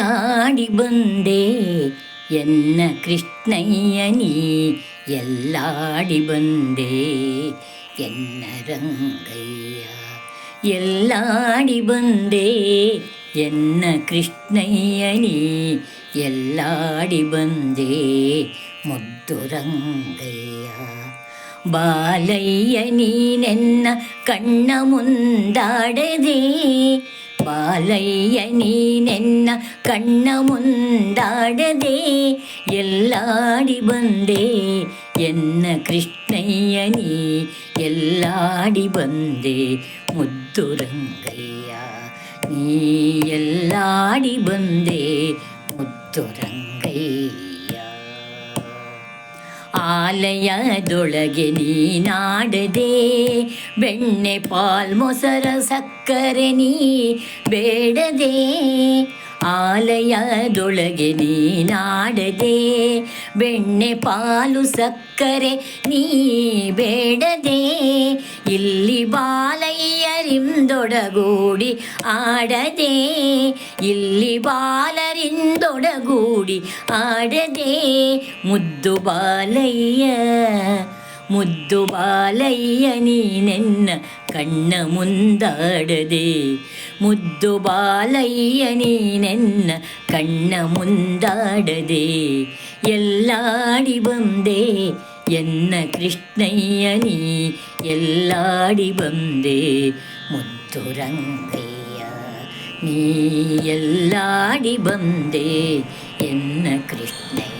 ಎಲ್ಲಾಡಿ ಬಂದೆ ಎನ್ನ ಕೃಷ್ಣಯ್ಯ ನೀ ಎಲ್ಲಾಡಿ ಬಂದೆ ಎನ್ನ ರಂಗಯ್ಯ ಎಲ್ಲಾಡಿ ಬಂದೆ ಎನ್ನ ಕೃಷ್ಣಯ್ಯ ನೀ ಎಲ್ಲಾಡಿ ಬಂದೆ ಮುದ್ದು ರಂಗಯ್ಯ ಬಾಲಯ್ಯ ನೀನೆನ್ನ ಕಣ್ಣ ಮುಂದಾಡದೆ ಬಾಲಯ್ಯ ನೀನೆನ್ನ ಕಣ್ಣ ಮುಂದಾಡದೆ ಎಲ್ಲಾಡಿ ಬಂದೆ ಎನ್ನ ಕೃಷ್ಣಯ್ಯ ನೀ ಎಲ್ಲಾಡಿ ಬಂದೆ ಮುದ್ದು ರಂಗಯ್ಯ ನೀ ಎಲ್ಲಾಡಿ ಬಂದೆ ಮುದ್ದು ರಂಗಯ್ಯ ಆಲಯದೊಳಗೆ ನೀನಾಡದೆ ಬೆಣ್ಣೆ ಪಾಲ್ ಮೊಸರ ಸಕ್ಕರೆ ನೀ ಬೇಡದೆ ಆಲಯದೊಳಗೆ ನೀನಾಡದೆ ಬೆಣ್ಣೆ ಪಾಲು ಸಕ್ಕರೆ ನೀ ಬೇಡದೆ ಇಲ್ಲಿ ಬಾಲಯ್ಯರಿಂದೊಡಗೂಡಿ ಆಡದೆ ಇಲ್ಲಿ ಬಾಲರಿಂದೊಡಗೂಡಿ ಆಡದೆ ಮುದ್ದು ಬಾಲಯ್ಯ ಮುದ್ದು ಬಾಲಯ್ಯ ನೀನೆನ್ನ ಕಣ್ಣ ಮುಂದಾಡದೆ ಮುದ್ದು ಬಾಲಯ್ಯ ನೀನೆನ್ನ ಕಣ್ಣ ಮುಂದಾಡದೆ ಎಲ್ಲಾಡಿ ಬಂದೆ ಎನ್ನ ಕೃಷ್ಣಯ್ಯ ನೀ ಎಲ್ಲಾಡಿ ಬಂದೆ ಮುದ್ದು ರಂಗಯ್ಯ ನೀ ಎಲ್ಲಾಡಿ ಬಂದೆ ಎನ್ನ ಕೃಷ್ಣಯ್ಯ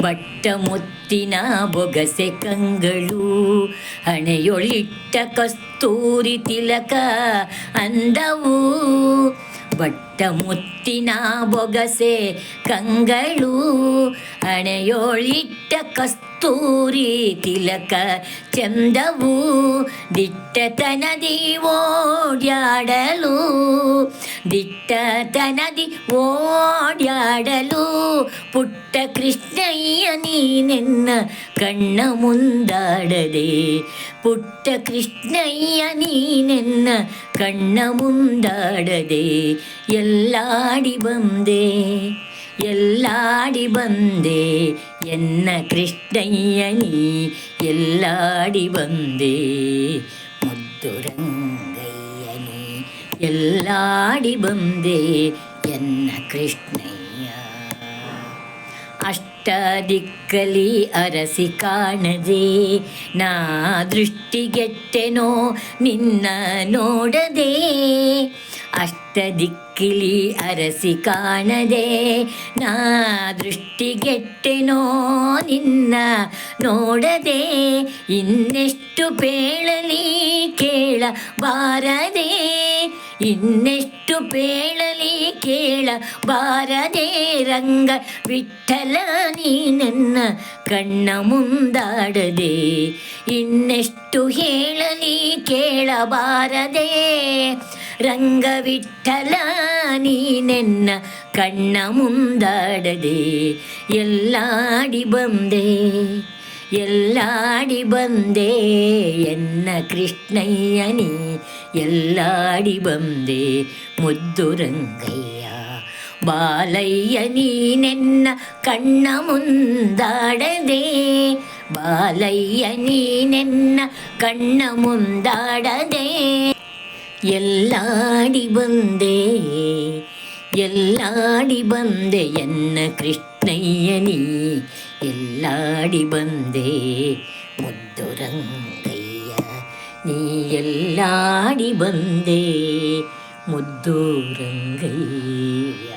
ಬಟ್ಟ ಮುತ್ತಿನ ಬೊಗಸೆ ಕಂಗಳು ಹಣೆಯೊಳಿಟ್ಟ ಕಸ್ತೂರಿ ತಿಲಕ ಅಂದವು ಬಟ್ಟ ಮುತ್ತಿನ ಬೊಗಸೆ ಕಂಗಳು ಹಣೆಯೊಳಿಟ್ಟ ಕಸ್ತೂರಿ ತಿಲಕ ಚಂದವು ದಿಟ್ಟತನದಿ ಓಡ್ಯಾಡಲು ದಿಟ್ಟತನದಿ ಓಡ್ಯಾಡಲು ಪುಟ್ಟ ಕೃಷ್ಣಯ್ಯ ನೀನೆನ್ನ ಕಣ್ಣ ಮುಂದಾಡದೆ ಪುಟ್ಟ ಕೃಷ್ಣಯ್ಯ ನೀನೆನ್ನ ಕಣ್ಣ ಮುಂದಾಡದೆ ಎಲ್ಲಾಡಿ ಬಂದೆ ಎಲ್ಲಾಡಿ ಬಂದೆ ಎನ್ನ ಕೃಷ್ಣಯ್ಯ ನೀ ಎಲ್ಲಾಡಿ ಬಂದೆ ಮುದ್ದು ರಂಗಯ್ಯ ನೀ ಎಲ್ಲಾಡಿ ಬಂದೆ ಎನ್ನ ಕೃಷ್ಣಯ್ಯ ಅಷ್ಟದಿಕ್ಕಲಿ ಅರಸಿ ಕಾಣದೆ ನಾ ದೃಷ್ಟಿಗೆಟ್ಟೆನೋ ನಿನ್ನ ನೋಡದೆ ಅಷ್ಟದಿಕ್ಕಿಲಿ ಅರಸಿ ಕಾಣದೆ ನಾ ದೃಷ್ಟಿಗೆಟ್ಟೆನೋ ನಿನ್ನ ನೋಡದೆ ಇನ್ನೆಷ್ಟು ಪೇಳಲಿ ಕೇಳಬಾರದೆ ಇನ್ನೆಷ್ಟು ಪೇಳಲಿ ಕೇಳಬಾರದೆ ರಂಗ ವಿಠಲ ನೀನೆನ್ನ ಕಣ್ಣ ಮುಂದಾಡದೆ ಇನ್ನೆಷ್ಟು ಹೇಳಲಿ ಕೇಳಬಾರದೆ ರಂಗ ವಿಠಲ ನೀನೆನ್ನ ಕಣ್ಣ ಮುಂದಾಡದೆ ಎಲ್ಲಾಡಿ ಬಂದೆ ಎಲ್ಲಾಡಿ ಬಂದೆ ಎನ್ನ ಕೃಷ್ಣಯ್ಯ ನೀ ಎಲ್ಲಾಡಿ ಬಂದೆ ಮುದ್ದು ರಂಗಯ್ಯ ಬಾಲಯ್ಯ ನೀನೆನ್ನ ಕಣ್ಣ ಮುಂದಾಡದೆ ಬಾಲಯ್ಯ ನೀನೆನ್ನ ಕಣ್ಣ ಮುಂದಾಡದೆ ಎಲ್ಲಾಡಿ ಬಂದೆ ಎಲ್ಲಾಡಿ ಬಂದೆ ಎನ್ನ ಕೃಷ್ಣಯ್ಯ ನೀ ಎಲ್ಲಾಡಿ ಬಂದೆ ಮುದ್ದು ರಂಗಯ್ಯ ನೀ ಎಲ್ಲಾಡಿ ಬಂದೆ ಮುದ್ದು ರಂಗಯ್ಯ.